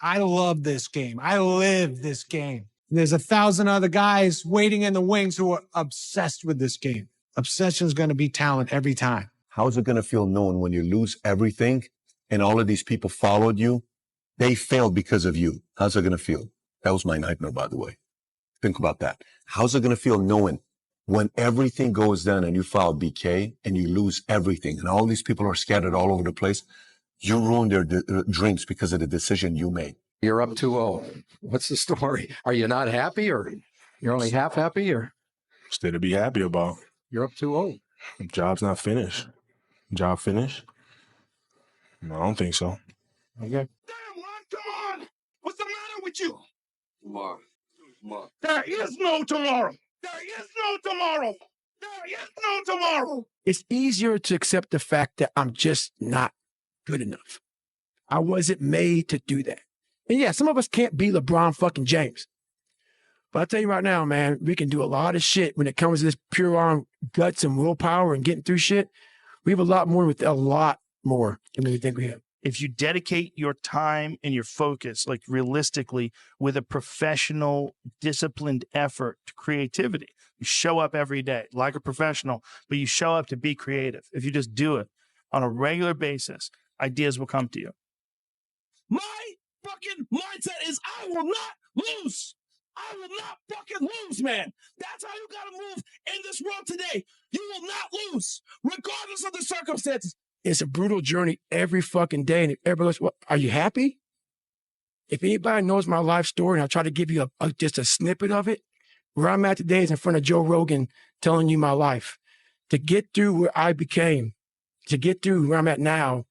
I love this game. I live this game. There's 1,000 other guys waiting in the wings who are obsessed with this game. Obsession is going to be talent every time. How's it going to feel knowing when you lose everything and all of these people followed you? They failed because of you. How's it going to feel? That was my nightmare, by the way. Think about that. How's it going to feel knowing when everything goes down and you file BK and you lose everything and all these people are scattered all over the place? You ruined their dreams because of the decision you made. You're up 2-0. What's the story? Are you not happy, or you're only half happy, or? Still to be happy about. You're up 2-0. Job's not finished. Job finished? No, I don't think so. Okay. Damn, Ron, come on! What's the matter with you? Tomorrow. There is no tomorrow. There is no tomorrow. There is no tomorrow. It's easier to accept the fact that I'm just not good enough. I wasn't made to do that. And yeah, some of us can't be LeBron fucking James. But I'll tell you right now, man, we can do a lot of shit when it comes to this pure on guts and willpower and getting through shit. We have a lot more than we think we have. If you dedicate your time and your focus, like realistically, with a professional, disciplined effort to creativity, you show up every day like a professional, but you show up to be creative. If you just do it on a regular basis, ideas will come to you. My fucking mindset is I will not lose. I will not fucking lose, man. That's how you got to move in this world today. You will not lose, regardless of the circumstances. It's a brutal journey every fucking day. And if everybody goes, well, are you happy? If anybody knows my life story, and I'll try to give you just a snippet of it, where I'm at today is in front of Joe Rogan telling you my life. To get through where I became, to get through where I'm at now,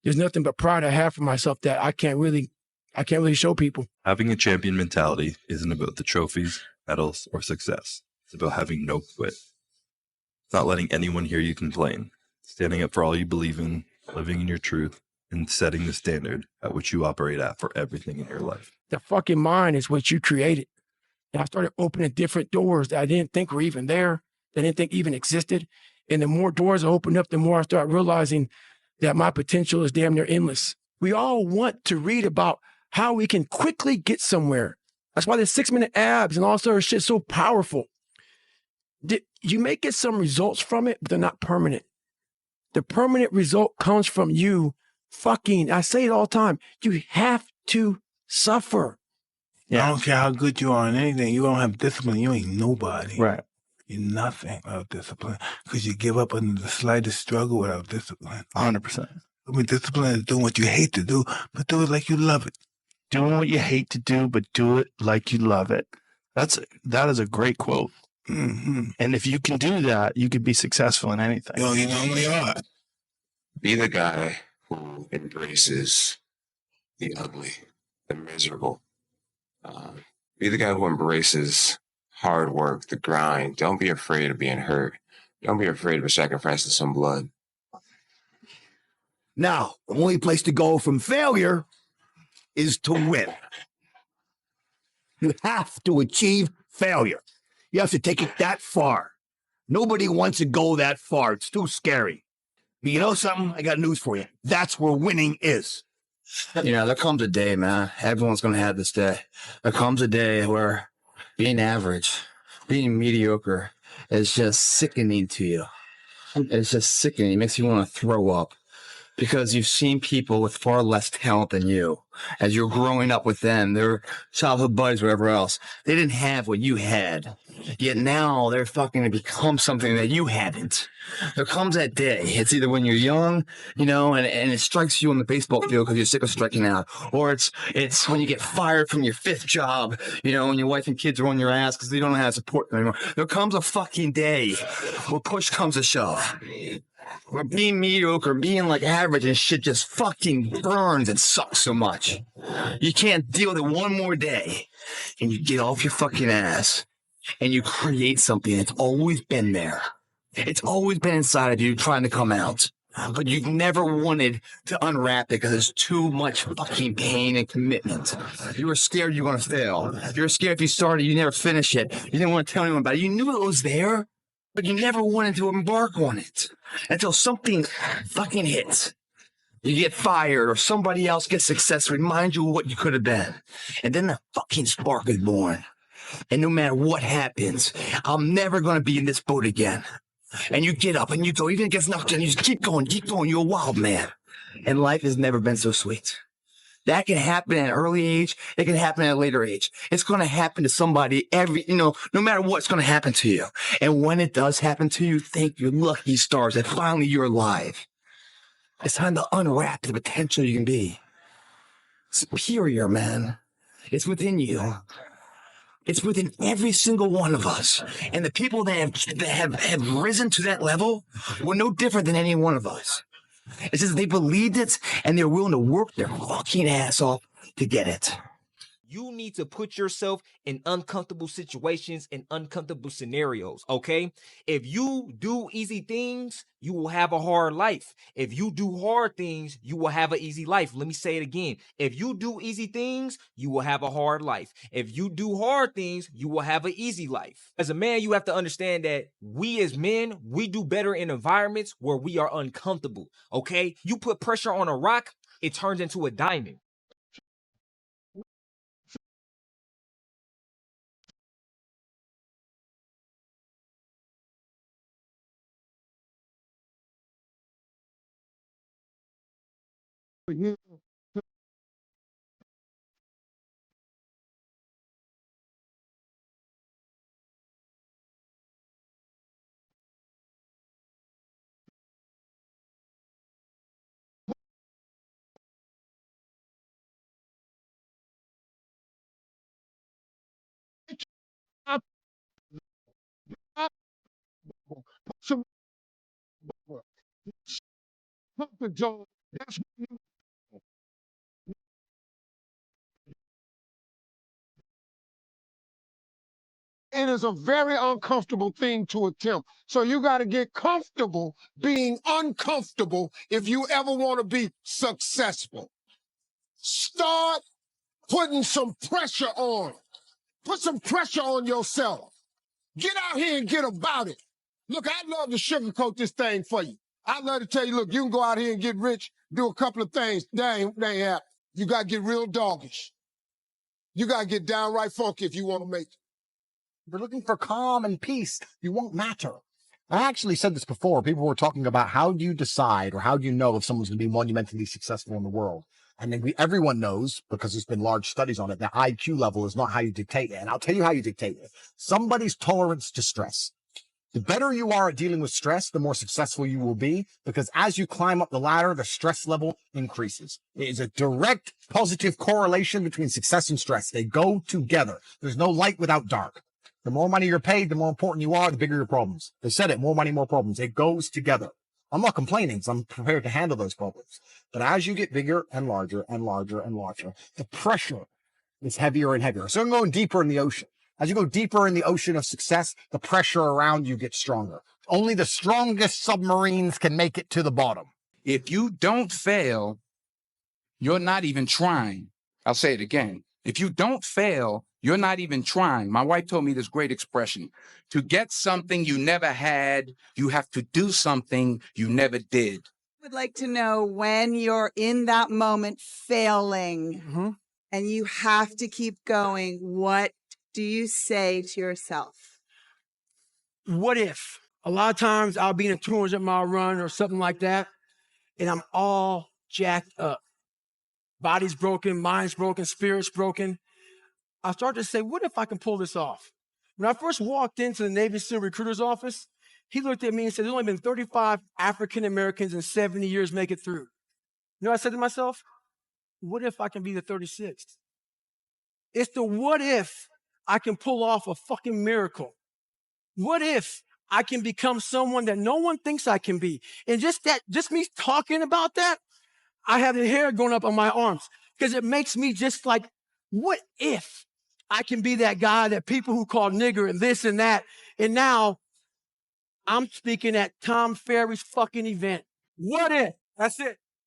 there's nothing but pride I have for myself that I can't really show people. Having a champion mentality isn't about the trophies, medals, or success. It's about having no quit. It's not letting anyone hear you complain. Standing up for all you believe in, living in your truth, and setting the standard at which you operate at for everything in your life. The fucking mind is what you created. And I started opening different doors that I didn't think were even there, that I didn't think even existed. And the more doors I opened up, the more I started realizing that my potential is damn near endless. We all want to read about how we can quickly get somewhere. That's why the 6-minute abs and all sort of shit is so powerful. You may get some results from it, but they're not permanent. The permanent result comes from you I say it all the time, you have to suffer. Yeah. I don't care how good you are in anything. You don't have discipline, you ain't nobody. Right. You're nothing without discipline because you give up under the slightest struggle without discipline. 100%. I mean, discipline is doing what you hate to do, but do it like you love it. Doing what you hate to do, but do it like you love it. That is a great quote. Mm-hmm. And if you can do that, you could be successful in anything. You normally are. Be the guy who embraces the ugly, the miserable. Be the guy who embraces hard work, the grind. Don't be afraid of being hurt. Don't be afraid of sacrificing some blood. Now, the only place to go from failure is to win. You have to achieve failure. You have to take it that far. Nobody wants to go that far. It's too scary. But you know something? I got news for you. That's where winning is. You know, there comes a day, man. Everyone's going to have this day. There comes a day where being average, being mediocre is just sickening to you. It's just sickening. It makes you want to throw up. Because you've seen people with far less talent than you. As you're growing up with them, their childhood buddies, whatever else, they didn't have what you had. Yet now they're fucking to become something that you hadn't. There comes that day. It's either when you're young, you know, and it strikes you on the baseball field because you're sick of striking out. Or it's when you get fired from your 5th job, you know, and your wife and kids are on your ass because they don't know how to support them anymore. There comes a fucking day where push comes to shove. Where being mediocre, being like average and shit just fucking burns and sucks so much. You can't deal with it one more day. And you get off your fucking ass and you create something that's always been there. It's always been inside of you trying to come out. But you've never wanted to unwrap it because there's too much fucking pain and commitment. You were scared you were going to fail. You were scared if you started, you never finish it. You didn't want to tell anyone about it. You knew it was there. But you never wanted to embark on it until something fucking hits. You get fired or somebody else gets success, remind you of what you could have been. And then the fucking spark is born. And no matter what happens, I'm never going to be in this boat again. And you get up and you go, even if it gets knocked down, you just keep going. You're a wild man. And life has never been so sweet. That can happen at an early age. It can happen at a later age. It's going to happen to somebody no matter what, it's going to happen to you. And when it does happen to you, thank your lucky stars that finally you're alive. It's time to unwrap the potential you can be. Superior, man. It's within you. It's within every single one of us. And the people that have risen to that level were no different than any one of us. It's just they believed it and they're willing to work their fucking ass off to get it. You need to put yourself in uncomfortable situations and uncomfortable scenarios, okay? If you do easy things, you will have a hard life. If you do hard things, you will have an easy life. Let me say it again. If you do easy things, you will have a hard life. If you do hard things, you will have an easy life. As a man, you have to understand that we as men, we do better in environments where we are uncomfortable, okay? You put pressure on a rock, it turns into a diamond. It is a very uncomfortable thing to attempt. So you got to get comfortable being uncomfortable if you ever want to be successful. Start putting some pressure on. Put some pressure on yourself. Get out here and get about it. Look, I'd love to sugarcoat this thing for you. I'd love to tell you, look, you can go out here and get rich, do a couple of things. They ain't happen. You got to get real doggish. You got to get downright funky if you want to make it. If you're looking for calm and peace, you won't matter. I actually said this before. People were talking about how do you decide or how do you know if someone's going to be monumentally successful in the world? And then everyone knows, because there's been large studies on it, that IQ level is not how you dictate it. And I'll tell you how you dictate it. Somebody's tolerance to stress. The better you are at dealing with stress, the more successful you will be, because as you climb up the ladder, the stress level increases. It is a direct positive correlation between success and stress. They go together. There's no light without dark. The more money you're paid, the more important you are, the bigger your problems. They said it, more money, more problems. It goes together. I'm not complaining, because I'm prepared to handle those problems. But as you get bigger and larger and larger and larger, the pressure is heavier and heavier. So I'm going deeper in the ocean. As you go deeper in the ocean of success, the pressure around you gets stronger. Only the strongest submarines can make it to the bottom. If you don't fail, you're not even trying. I'll say it again. If you don't fail, you're not even trying. My wife told me this great expression. To get something you never had, you have to do something you never did. I would like to know when you're in that moment failing and you have to keep going, what do you say to yourself? What if? A lot of times I'll be in a 200-mile run or something like that, and I'm all jacked up. Body's broken, mind's broken, spirit's broken. I start to say, what if I can pull this off? When I first walked into the Navy SEAL recruiter's office, he looked at me and said, there's only been 35 African Americans in 70 years make it through. You know what I said to myself? What if I can be the 36th? It's the what if I can pull off a fucking miracle. What if I can become someone that no one thinks I can be? And just me talking about that, I have the hair going up on my arms because it makes me just like, what if I can be that guy that people who call nigger and this and that, and now I'm speaking at Tom Ferry's fucking event. What if? That's it.